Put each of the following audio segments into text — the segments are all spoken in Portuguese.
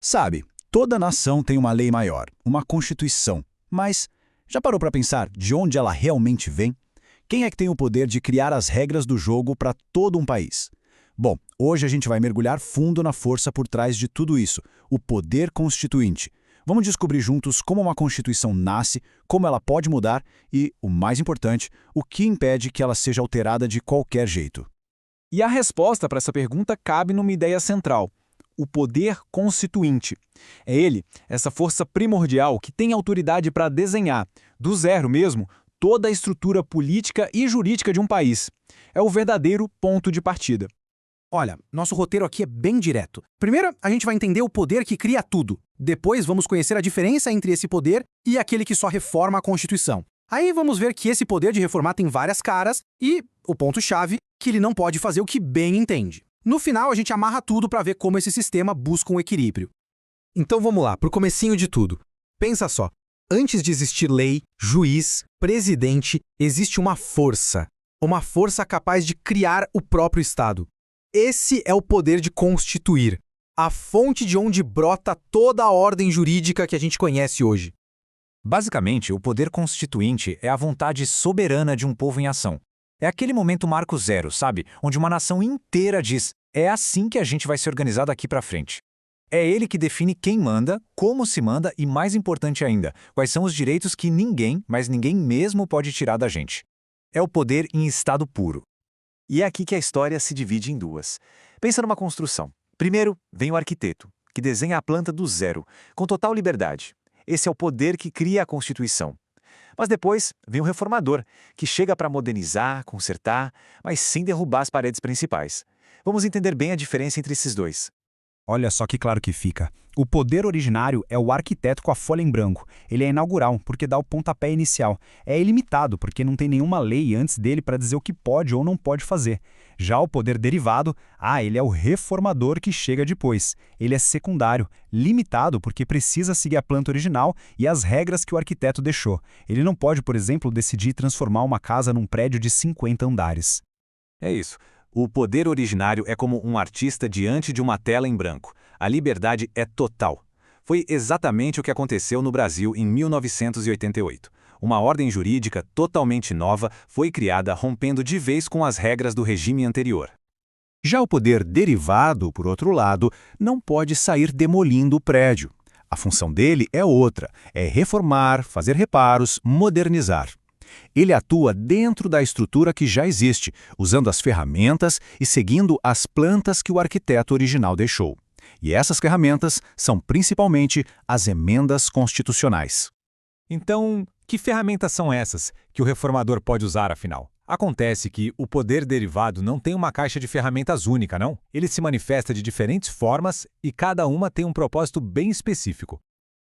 Sabe, toda nação tem uma lei maior, uma constituição. Mas já parou para pensar de onde ela realmente vem? Quem é que tem o poder de criar as regras do jogo para todo um país? Bom, hoje a gente vai mergulhar fundo na força por trás de tudo isso, o poder constituinte. Vamos descobrir juntos como uma constituição nasce, como ela pode mudar e, o mais importante, o que impede que ela seja alterada de qualquer jeito. E a resposta para essa pergunta cabe numa ideia central: o poder constituinte. É ele, essa força primordial que tem autoridade para desenhar, do zero mesmo, toda a estrutura política e jurídica de um país. É o verdadeiro ponto de partida. Olha, nosso roteiro aqui é bem direto. Primeiro, a gente vai entender o poder que cria tudo. Depois, vamos conhecer a diferença entre esse poder e aquele que só reforma a Constituição. Aí vamos ver que esse poder de reformar tem várias caras e, o ponto-chave, que ele não pode fazer o que bem entende. No final, a gente amarra tudo para ver como esse sistema busca um equilíbrio. Então vamos lá, pro comecinho de tudo. Pensa só, antes de existir lei, juiz, presidente, existe uma força. Uma força capaz de criar o próprio Estado. Esse é o poder de constituir, a fonte de onde brota toda a ordem jurídica que a gente conhece hoje. Basicamente, o poder constituinte é a vontade soberana de um povo em ação. É aquele momento marco zero, sabe? Onde uma nação inteira diz: é assim que a gente vai se organizar daqui para frente. É ele que define quem manda, como se manda e, mais importante ainda, quais são os direitos que ninguém, mas ninguém mesmo pode tirar da gente. É o poder em estado puro. E é aqui que a história se divide em duas. Pensa numa construção. Primeiro, vem o arquiteto, que desenha a planta do zero, com total liberdade. Esse é o poder que cria a Constituição. Mas depois, vem o reformador, que chega para modernizar, consertar, mas sem derrubar as paredes principais. Vamos entender bem a diferença entre esses dois. Olha só que claro que fica. O poder originário é o arquiteto com a folha em branco. Ele é inaugural, porque dá o pontapé inicial. É ilimitado, porque não tem nenhuma lei antes dele para dizer o que pode ou não pode fazer. Já o poder derivado, ele é o reformador que chega depois. Ele é secundário, limitado porque precisa seguir a planta original e as regras que o arquiteto deixou. Ele não pode, por exemplo, decidir transformar uma casa num prédio de 50 andares. É isso. O poder originário é como um artista diante de uma tela em branco. A liberdade é total. Foi exatamente o que aconteceu no Brasil em 1988. Uma ordem jurídica totalmente nova foi criada, rompendo de vez com as regras do regime anterior. Já o poder derivado, por outro lado, não pode sair demolindo o prédio. A função dele é outra, é reformar, fazer reparos, modernizar. Ele atua dentro da estrutura que já existe, usando as ferramentas e seguindo as plantas que o arquiteto original deixou. E essas ferramentas são principalmente as emendas constitucionais. Então, que ferramentas são essas que o reformador pode usar, afinal? Acontece que o poder derivado não tem uma caixa de ferramentas única, não? Ele se manifesta de diferentes formas e cada uma tem um propósito bem específico.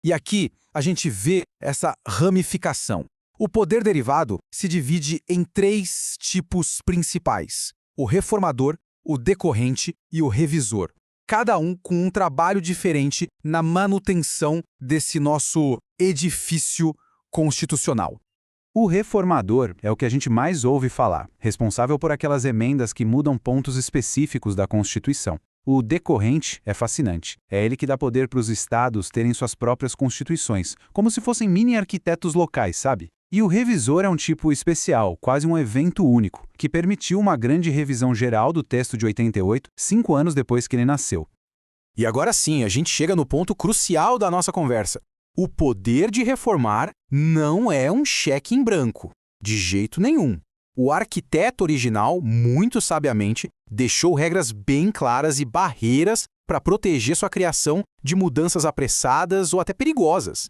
E aqui a gente vê essa ramificação. O poder derivado se divide em 3 tipos principais: o reformador, o decorrente e o revisor. Cada um com um trabalho diferente na manutenção desse nosso edifício constitucional. O reformador é o que a gente mais ouve falar, responsável por aquelas emendas que mudam pontos específicos da Constituição. O decorrente é fascinante. É ele que dá poder para os estados terem suas próprias constituições, como se fossem mini arquitetos locais, sabe? E o revisor é um tipo especial, quase um evento único, que permitiu uma grande revisão geral do texto de 88, 5 anos depois que ele nasceu. E agora sim, a gente chega no ponto crucial da nossa conversa. O poder de reformar não é um cheque em branco, de jeito nenhum. O arquiteto original, muito sabiamente, deixou regras bem claras e barreiras para proteger sua criação de mudanças apressadas ou até perigosas.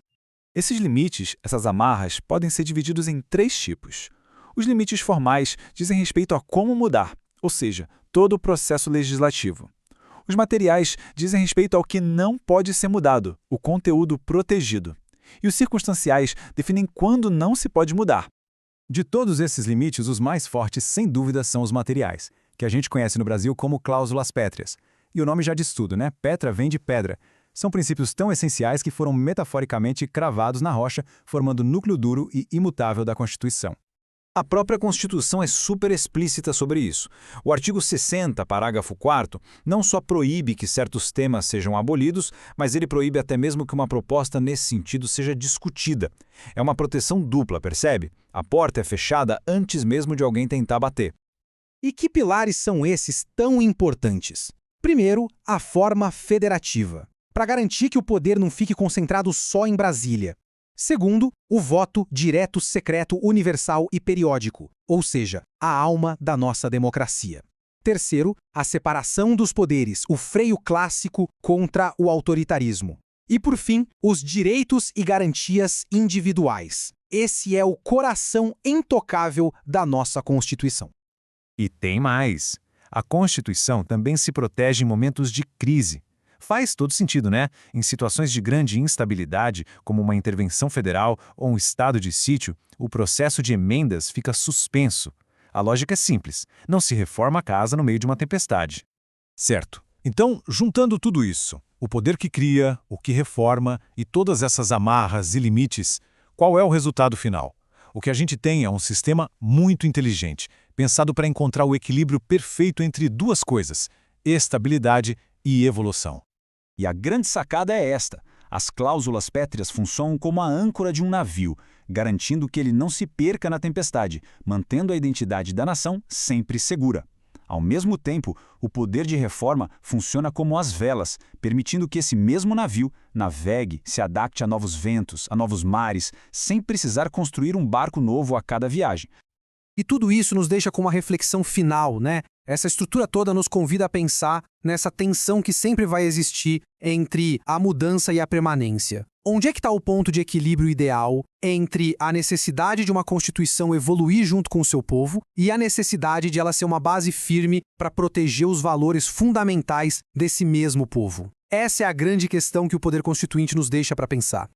Esses limites, essas amarras, podem ser divididos em 3 tipos. Os limites formais dizem respeito a como mudar, ou seja, todo o processo legislativo. Os materiais dizem respeito ao que não pode ser mudado, o conteúdo protegido. E os circunstanciais definem quando não se pode mudar. De todos esses limites, os mais fortes, sem dúvida, são os materiais, que a gente conhece no Brasil como cláusulas pétreas. E o nome já diz tudo, né? Petra vem de pedra. São princípios tão essenciais que foram metaforicamente cravados na rocha, formando o núcleo duro e imutável da Constituição. A própria Constituição é super explícita sobre isso. O artigo 60, parágrafo 4º, não só proíbe que certos temas sejam abolidos, mas ele proíbe até mesmo que uma proposta nesse sentido seja discutida. É uma proteção dupla, percebe? A porta é fechada antes mesmo de alguém tentar bater. E que pilares são esses tão importantes? Primeiro, a forma federativa, para garantir que o poder não fique concentrado só em Brasília. Segundo, o voto direto, secreto, universal e periódico, ou seja, a alma da nossa democracia. Terceiro, a separação dos poderes, o freio clássico contra o autoritarismo. E, por fim, os direitos e garantias individuais. Esse é o coração intocável da nossa Constituição. E tem mais. A Constituição também se protege em momentos de crise. Faz todo sentido, né? Em situações de grande instabilidade, como uma intervenção federal ou um estado de sítio, o processo de emendas fica suspenso. A lógica é simples: não se reforma a casa no meio de uma tempestade. Certo. Então, juntando tudo isso, o poder que cria, o que reforma e todas essas amarras e limites, qual é o resultado final? O que a gente tem é um sistema muito inteligente, pensado para encontrar o equilíbrio perfeito entre duas coisas: estabilidade e evolução. E a grande sacada é esta: as cláusulas pétreas funcionam como a âncora de um navio, garantindo que ele não se perca na tempestade, mantendo a identidade da nação sempre segura. Ao mesmo tempo, o poder de reforma funciona como as velas, permitindo que esse mesmo navio navegue, se adapte a novos ventos, a novos mares, sem precisar construir um barco novo a cada viagem. E tudo isso nos deixa com uma reflexão final, né? Essa estrutura toda nos convida a pensar nessa tensão que sempre vai existir entre a mudança e a permanência. Onde é que está o ponto de equilíbrio ideal entre a necessidade de uma Constituição evoluir junto com o seu povo e a necessidade de ela ser uma base firme para proteger os valores fundamentais desse mesmo povo? Essa é a grande questão que o poder constituinte nos deixa para pensar.